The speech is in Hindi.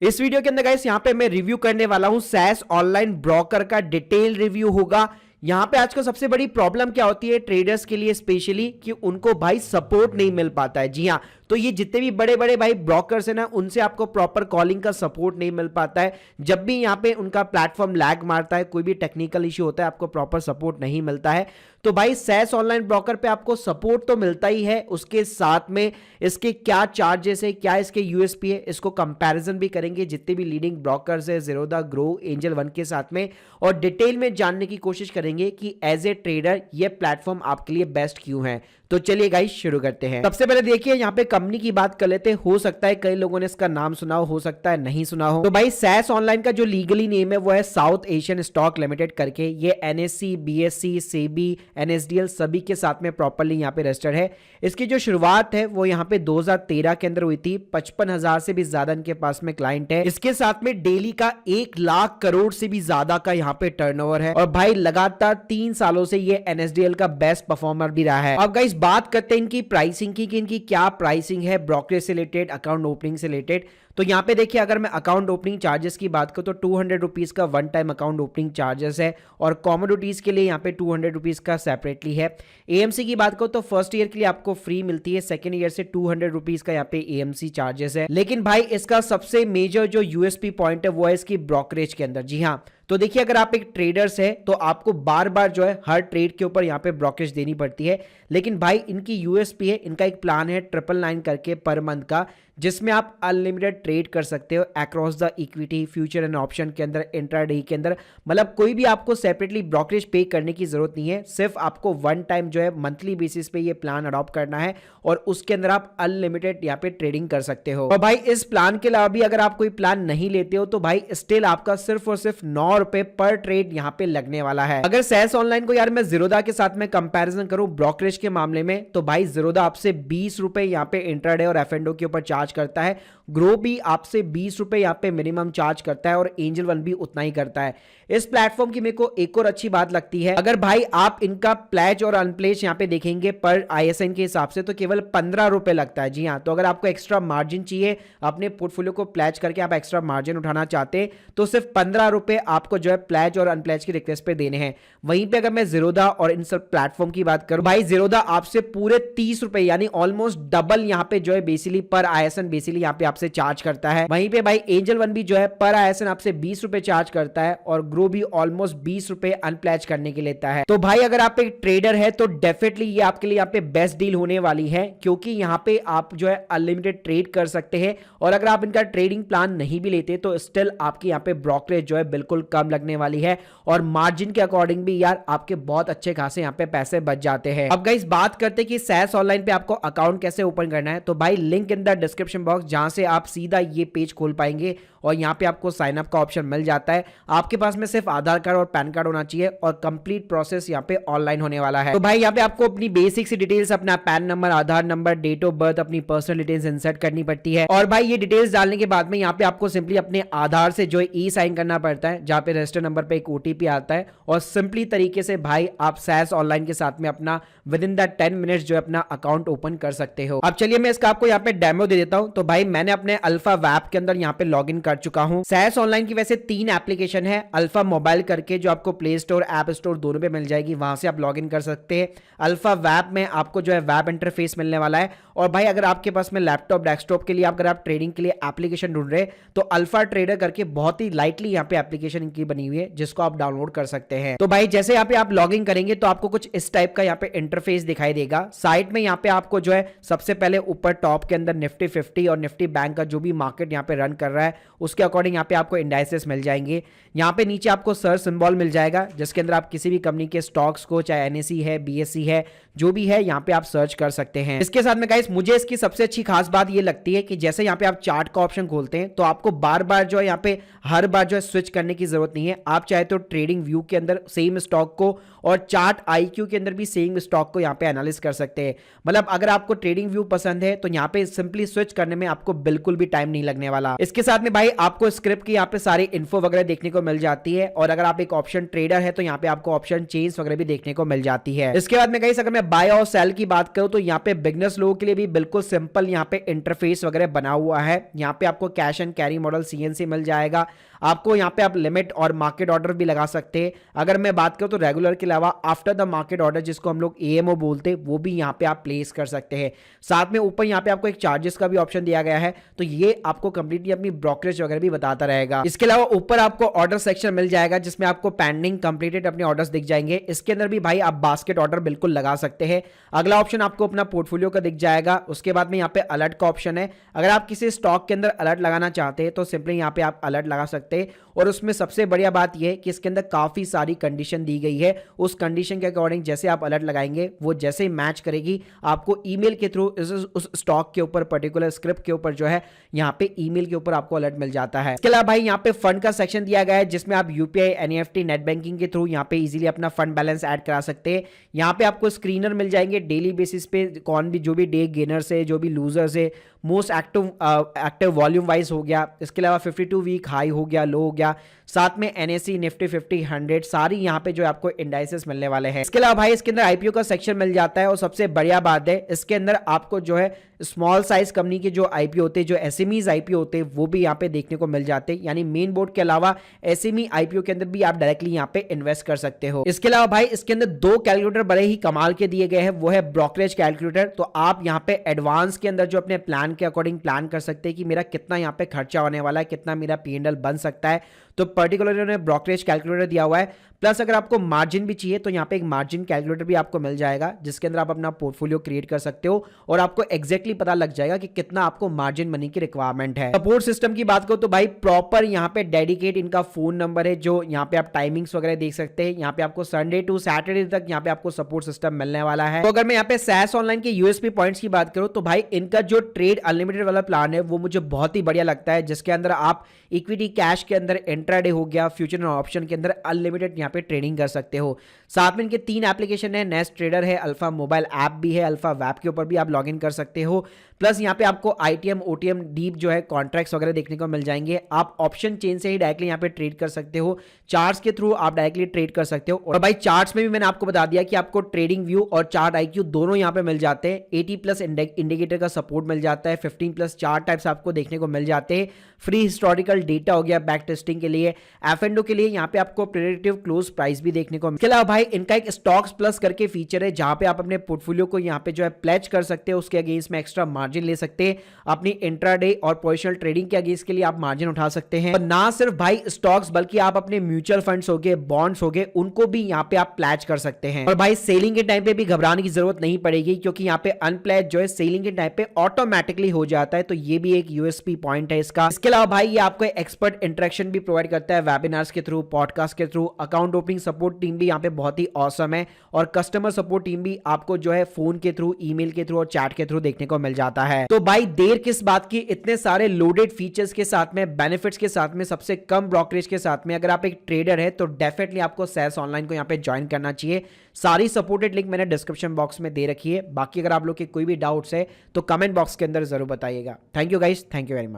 इस वीडियो के अंदर गाइस यहाँ पे मैं रिव्यू करने वाला हूं सैस ऑनलाइन ब्रोकर का डिटेल रिव्यू होगा। यहाँ पे आजकल सबसे बड़ी प्रॉब्लम क्या होती है ट्रेडर्स के लिए स्पेशली कि उनको भाई सपोर्ट नहीं मिल पाता है। जी हाँ, तो ये जितने भी बड़े बड़े भाई ब्रोकर्स है ना, उनसे आपको प्रॉपर कॉलिंग का सपोर्ट नहीं मिल पाता है। जब भी यहाँ पे उनका प्लेटफॉर्म लैग मारता है, कोई भी टेक्निकल इश्यू होता है, आपको प्रॉपर सपोर्ट नहीं मिलता है। तो भाई सैस ऑनलाइन ब्रोकर पे आपको सपोर्ट तो मिलता ही है, उसके साथ में इसके क्या चार्जेस है, क्या इसके यूएसपी है, इसको कंपैरिजन भी करेंगे जितने भी लीडिंग ब्रोकर्स है ज़ीरोधा, ग्रो, एंजल वन के साथ में, और डिटेल में जानने की कोशिश करेंगे कि एज ए ट्रेडर ये प्लेटफॉर्म आपके लिए बेस्ट क्यों है। तो चलिए गाइस शुरू करते हैं। सबसे पहले देखिए यहाँ पे कंपनी की बात कर लेते हैं। हो सकता है कई लोगों ने इसका नाम सुना हो सकता है नहीं सुना हो। तो भाई सैस ऑनलाइन का जो लीगली नेम है वो है साउथ एशियन स्टॉक लिमिटेड करके। ये एनएससी, बीएससी, सेबी, एनएसडीएल सभी के साथ में प्रॉपर्ली यहाँ पे रजिस्टर्ड है। इसकी जो शुरुआत है वो यहाँ पे 2013 के अंदर हुई थी। 55,000 से भी ज्यादा इनके पास में क्लाइंट है। इसके साथ में डेली का 1 लाख करोड़ से भी ज्यादा का यहाँ पे टर्नओवर है, और भाई लगातार 3 सालों से ये एनएसडीएल का बेस्ट परफॉर्मर भी रहा है। अब गाइस बात करते हैं इनकी प्राइसिंग की कि इनकी क्या प्राइसिंग है ब्रोकरेज से रिलेटेड, अकाउंट ओपनिंग से रिलेटेड। तो यहाँ पे देखिए, अगर मैं अकाउंट ओपनिंग चार्जेस की बात करूँ तो 200 रुपीज का one time account opening charges है, और कॉमोडिटीज के लिए यहाँ पे 200 रुपीज का सेपरेटली है। एएमसी की बात करूँ तो फर्स्ट ईयर के लिए आपको फ्री मिलती है, सेकंड ईयर से 200 रुपीज का यहाँ पे एएमसी चार्जेस है। लेकिन भाई इसका सबसे मेजर जो यूएसपी पॉइंट है वो है इसकी ब्रोकरेज के अंदर। जी हाँ, तो देखिए अगर आप एक ट्रेडर्स है तो आपको बार बार जो है हर ट्रेड के ऊपर यहाँ पे ब्रोकरेज देनी पड़ती है। लेकिन भाई इनकी यूएसपी है, इनका एक प्लान है 999 करके पर मंथ का, जिसमें आप अनलिमिटेड ट्रेड कर सकते हो across the equity, future and option के अंदर, इंट्राडे के अंदर। मतलब कोई भी आपको सेपरेटली ब्रोकरेज पे करने की जरूरत नहीं है, सिर्फ आपको वन टाइम जो है मंथली बेसिस पे ये प्लान अडॉप्ट करना है, और उसके अंदर आप अनलिमिटेड यहाँ पे ट्रेडिंग कर सकते हो। और भाई इस प्लान के अलावा भी अगर आप कोई प्लान नहीं लेते हो तो भाई स्टिल आपका सिर्फ और सिर्फ 9 रुपए पर ट्रेड यहाँ पे लगने वाला है। अगर सैस ऑनलाइन को यार मैं ज़ीरोधा के साथ में कंपैरिजन करूं ब्रोकरेज के मामले में, तो भाई ज़ीरोधा आपसे 20 रुपए यहाँ पे इंट्राडे और एफ&ओ के ऊपर चार्ज करता है। ग्रो भी आपसे 20 रुपए यहाँ पे मिनिमम चार्ज करता है, और एंजल वन भी उतना ही करता है। इस प्लेटफॉर्म की मेरे को एक और अच्छी बात लगती है, अगर भाई आप इनका प्लेज और अनप्लेज यहाँ पे देखेंगे पर आईएसएन के हिसाब से तो केवल 15 रुपए लगता है। जी हाँ, तो अगर आपको एक्स्ट्रा मार्जिन चाहिए, अपने पोर्टफोलियो को प्लेज करके आप एक्स्ट्रा मार्जिन उठाना चाहते हैं, तो सिर्फ 15 रुपए आपको जो है प्लेज और अनप्लेज की रिक्वेस्ट पे देने हैं। वहीं पे अगर मैं ज़ीरोधा और इन सब प्लेटफॉर्म की बात करूं, भाई ज़ीरोधा आपसे पूरे 30 रुपए यानी ऑलमोस्ट डबल यहाँ पे जो है बेसिकली पर आईएसएन बेसिकली यहाँ पे आपसे चार्ज करता है। वहीं पे भाई एंजल वन भी जो है पर आईएसएन आपसे 20 रुपए चार्ज करता है, और ग्रो भी ऑलमोस्ट 20 रुपए अनप्लेज करने के लेता है। तो भाई अगर आप एक ट्रेडर है तो डेफिनेटली ये आपके लिए यहाँ पे बेस्ट डील होने वाली है, क्योंकि यहाँ पे आप जो है अनलिमिटेड ट्रेड कर सकते हैं, और अगर आप इनका ट्रेडिंग प्लान नहीं भी लेते तो स्टिल आपकी यहाँ पे ब्रोकरेज जो है बिल्कुल कम लगने वाली है, और मार्जिन के अकॉर्डिंग भी यार आपके बहुत अच्छे खासे यहाँ पे पैसे बच जाते हैं। अब गाइस बात करते हैं कि सैस ऑनलाइन पे आपको अकाउंट कैसे ओपन करना है। तो भाई link in the description box, जहां से आप सीधा ये पेज खोल पाएंगे, और यहाँ पे आपको साइन अप का ऑप्शन मिल जाता है। आपके पास में सिर्फ आधार कार्ड और पैन कार्ड होना चाहिए, और कंप्लीट प्रोसेस यहाँ पे ऑनलाइन होने वाला है। तो भाई यहाँ पे आपको अपनी बेसिक सी डिटेल्स, अपना PAN number, Aadhaar number, date of birth, अपनी पर्सनल डिटेल्स इंसर्ट करनी पड़ती है। और भाई ये डिटेल्स डालने के बाद में यहाँ पे आपको सिंपली अपने आधार से जो है ई साइन करना पड़ता है, जहाँ पे रजिस्टर नंबर पे एक ओटीपी आता है, और सिंपली तरीके से भाई आप सैस ऑनलाइन के साथ में अपना विद इन द 10 मिनट्स जो है अपना अकाउंट ओपन कर सकते हो। अब चलिए मैं इसका आपको यहाँ पे डेमो दे देता हूँ। तो भाई मैंने अपने अल्फा वैप के अंदर यहाँ पे लॉग इन कर चुका हूँ। सैस ऑनलाइन की वैसे 3 एप्लीकेशन है, अल्फा मोबाइल करके जो आपको प्ले स्टोर, ऐप स्टोर दोनों पे मिल जाएगी, वहां से आप लॉग इन कर सकते हैं। अल्फा वैप में आपको जो है वेब इंटरफेस मिलने वाला है। और भाई अगर आपके पास में लैपटॉप, डेस्कटॉप के लिए अगर आप ट्रेडिंग के लिए एप्लीकेशन ढूंढ रहे हैं तो अल्फा ट्रेडर करके बहुत ही लाइटली यहाँ पे एप्लीकेशन इनकी बनी हुई है, जिसको आप डाउनलोड कर सकते हैं। तो भाई जैसे यहाँ पे आप लॉग इन करेंगे तो आपको कुछ इस टाइप का यहाँ पे इंटरफेस दिखाई देगा। साइड में यहाँ पे आपको जो है सबसे पहले ऊपर टॉप के अंदर निफ्टी 50 और निफ्टी बैंक का जो भी मार्केट यहाँ पे रन कर रहा है उसके अकॉर्डिंग यहाँ पे आपको इंडाइसेस मिल जाएंगे। यहाँ पे नीचे आपको सर्च सिंबल मिल जाएगा, जिसके अंदर आप किसी भी कंपनी के स्टॉक्स को, चाहे एनएसई है, बीएससी है, जो भी है यहाँ पे आप सर्च कर सकते हैं। इसके साथ में गाइस मुझे इसकी सबसे अच्छी खास बात ये लगती है कि जैसे यहाँ पे आप चार्ट का ऑप्शन खोलते हैं तो आपको बार बार जो है यहाँ पे हर बार जो है स्विच करने की जरूरत नहीं है। आप चाहे तो ट्रेडिंग व्यू के अंदर सेम स्टॉक को और चार्ट आईक्यू के अंदर भी सेम स्टॉक स्टॉक को यहाँ पे एनालिस कर सकते हैं। मतलब अगर आपको ट्रेडिंग व्यू पसंद है तो यहाँ पे सिंपली स्विच करने में आपको बिल्कुल भी टाइम नहीं लगने वाला। इसके साथ में भाई आपको स्क्रिप्ट की यहाँ पे सारी इन्फो वगैरह देखने को मिल जाती है, और अगर आप एक ऑप्शन ट्रेडर है तो यहाँ पे आपको ऑप्शन चेंज वगैरह भी देखने को मिल जाती है। इसके बाद में गाइस अगर मैं बाय और सेल की बात करूं तो यहाँ पे बिगनर्स लोगों के लिए भी बिल्कुल सिंपल यहाँ पे इंटरफेस वगैरह बना हुआ है। यहाँ पे आपको cash and carry model CNC मिल जाएगा। आपको यहाँ पे आप लिमिट और मार्केट ऑर्डर भी लगा सकते हैं। अगर मैं बात करूं तो रेगुलर के अलावा आफ्टर द मार्केट ऑर्डर, जिसको हम लोग AMO बोलते हैं, वो भी यहाँ पे आप प्लेस कर सकते हैं। साथ में ऊपर यहाँ पे आपको एक चार्जेस का भी ऑप्शन दिया गया है, तो ये आपको कंप्लीटली अपनी ब्रोकरेज वगैरह भी बताता रहेगा। इसके अलावा ऊपर आपको ऑर्डर सेक्शन मिल जाएगा जिसमें आपको पेंडिंग कंप्लीटेड अपने ऑर्डर्स दिख जाएंगे। इसके अंदर भी भाई आप बास्केट ऑर्डर बिल्कुल लगा सकते हैं। अगला ऑप्शन आपको अपना पोर्टफोलियो का दिख जाएगा। उसके बाद में यहाँ पे अलर्ट का ऑप्शन है। अगर आप किसी स्टॉक के अंदर अलर्ट लगाना चाहते हैं तो सिंपली यहाँ पे आप अलर्ट लगा सकते हैं, और उसमें सबसे बढ़िया बात यह है कि इसके अंदर काफी सारी कंडीशन दी गई है। उस कंडीशन के अकॉर्डिंग जैसे आप अलर्ट लगाएंगे वो जैसे ही मैच करेगी आपको ईमेल के थ्रू उस स्टॉक के ऊपर, पर्टिकुलर स्क्रिप्ट के ऊपर जो है यहाँ पे ईमेल के ऊपर आपको अलर्ट मिल जाता है। इसके अलावा भाई यहाँ पे फंड का सेक्शन दिया गया है जिसमें आप UPI, NEFT, नेट बैंकिंग के थ्रू यहाँ पे इजीली अपना फंड बैलेंस ऐड करा सकते हैं। यहाँ पे आपको स्क्रीनर मिल जाएंगे डेली बेसिस पे, कौन भी जो भी डे गेनर्स है, जो भी लूजर्स है, मोस्ट एक्टिव वॉल्यूम वाइज हो गया। इसके अलावा 52 वीक हाई हो गया, लो हो गया। साथ में NSE, निफ्टी 50, 100 सारी यहाँ पे जो आपको इंडाइसेस मिलने वाले हैं। इसके अलावा भाई इसके अंदर IPO का सेक्शन मिल जाता है, और सबसे बढ़िया बात है इसके अंदर आपको जो है स्मॉल साइज कंपनी के जो IPO होते हैं, जो SMEs IPO होते हैं, वो भी यहाँ पे देखने को मिल जाते हैं। यानी मेन बोर्ड के अलावा SME IPO के अंदर भी आप डायरेक्टली यहाँ पे इन्वेस्ट कर सकते हो। इसके अलावा भाई इसके अंदर 2 कैलकुलेटर बड़े ही कमाल के दिए गए हैं, वो है ब्रोकरेज कैलकुलेटर। तो आप यहाँ पे एडवांस के अंदर जो अपने प्लान के अकॉर्डिंग प्लान कर सकते हैं कि मेरा कितना यहाँ पे खर्चा होने वाला है, कितना मेरा P&L बन सकता है, तो पर्टिकुलरली उन्होंने ब्रोकरेज कैलकुलेटर दिया हुआ है। प्लस अगर आपको मार्जिन भी चाहिए तो यहाँ पे एक मार्जिन कैलकुलेटर भी आपको मिल जाएगा, जिसके अंदर आप अपना पोर्टफोलियो क्रिएट कर सकते हो और आपको एग्जैक्टली पता लग जाएगा कि कितना आपको मार्जिन मनी की रिक्वायरमेंट है। सपोर्ट सिस्टम की बात करो तो भाई प्रॉपर यहाँ पे डेडिकेट इनका फोन नंबर है, जो यहाँ पे आप टाइमिंग्स वगैरह देख सकते हैं। यहाँ पे आपको संडे टू सैटरडे तक यहाँ पे आपको सपोर्ट सिस्टम मिलने वाला है। तो अगर मैं यहाँ पे SaaS ऑनलाइन के USP पॉइंट्स की बात करूं तो भाई इनका जो ट्रेड अनलिमिटेड वाला प्लान है वो मुझे बहुत ही बढ़िया लगता है, जिसके अंदर आप इक्विटी कैश के अंदर इंट्राडे हो गया, फ्यूचर ऑप्शन के अंदर अनलिमिटेड यहाँ पे ट्रेडिंग कर सकते हो। साथ में इनके 3 एप्लीकेशन है, नेस्ट ट्रेडर है, अल्फा मोबाइल ऐप भी है, अल्फा वेब के ऊपर भी आप लॉगिन कर सकते हो। प्लस यहाँ पे आपको ITM OTM डीप जो है कॉन्ट्रैक्ट्स वगैरह देखने को मिल जाएंगे। आप ऑप्शन चेन से ही डायरेक्टली यहाँ पे ट्रेड कर सकते हो, चार्ट्स के थ्रू आप डायरेक्टली ट्रेड कर सकते हो। और भाई चार्ट्स में भी मैंने आपको बता दिया कि आपको ट्रेडिंग व्यू और चार्ट IQ दोनों यहाँ पे मिल जाते हैं। 80+ इंडिकेटर का सपोर्ट मिल जाता है, 15+ चार्ट टाइप्स आपको देखने को मिल जाते हैं। फ्री हिस्टोरिकल डेटा हो गया बैक टेस्टिंग के लिए, F&O के लिए यहाँ पे आपको प्रेडिक्टिव क्लोज प्राइस भी देखने को। इसके अलावा भाई इनका एक स्टॉक्स प्लस करके फीचर है, जहां पे आप अपने पोर्टफोलियो को यहाँ पे जो है प्लेज कर सकते हो, उसके अगेंस्ट में एक्स्ट्रा मार्जिन ले सकते हैं। अपनी इंट्राडे और पोजिशनल ट्रेडिंग के अगेंस्ट के लिए आप मार्जिन उठा सकते हैं। और ना सिर्फ भाई स्टॉक्स बल्कि आप अपने म्यूचुअल फंड्स हो गए, बॉन्ड्स हो गए, उनको भी यहाँ पे आप प्लेज कर सकते हैं। और भाई सेलिंग के टाइम पे भी घबराने की जरूरत नहीं पड़ेगी, क्योंकि यहाँ पे अनप्लेज जो है सेलिंग के टाइम पे ऑटोमेटिकली हो जाता है। तो ये भी एक USP पॉइंट है इसका। इसके अलावा भाई ये आपको एक्सपर्ट इंटरेक्शन भी प्रोवाइड करता है, वेबिनार्स के थ्रू, पॉडकास्ट के through. Account opening support team भी यहाँ पे बहुत ही ऑसम है, और कस्टमर सपोर्ट टीम भी आपको जो है फोन के थ्रू, ईमेल के थ्रू और चैट के थ्रू देखने को मिल जाता है। तो भाई देर किस बात की, इतने सारे लोडेड फीचर्स के साथ में, बेनिफिट्स के साथ में, सबसे कम ब्रोकरेज के साथ में, अगर आप एक ट्रेडर है तो डेफिनेटली आपको SaaS ऑनलाइन को यहाँ पे ज्वाइन करना चाहिए। सारी सपोर्टेड लिंक मैंने डिस्क्रिप्शन बॉक्स में दे रखी है। बाकी अगर आप लोग के कोई भी डाउट्स है तो कमेंट बॉक्स के अंदर जरूर बताइएगा। Thank you guys, thank you very much.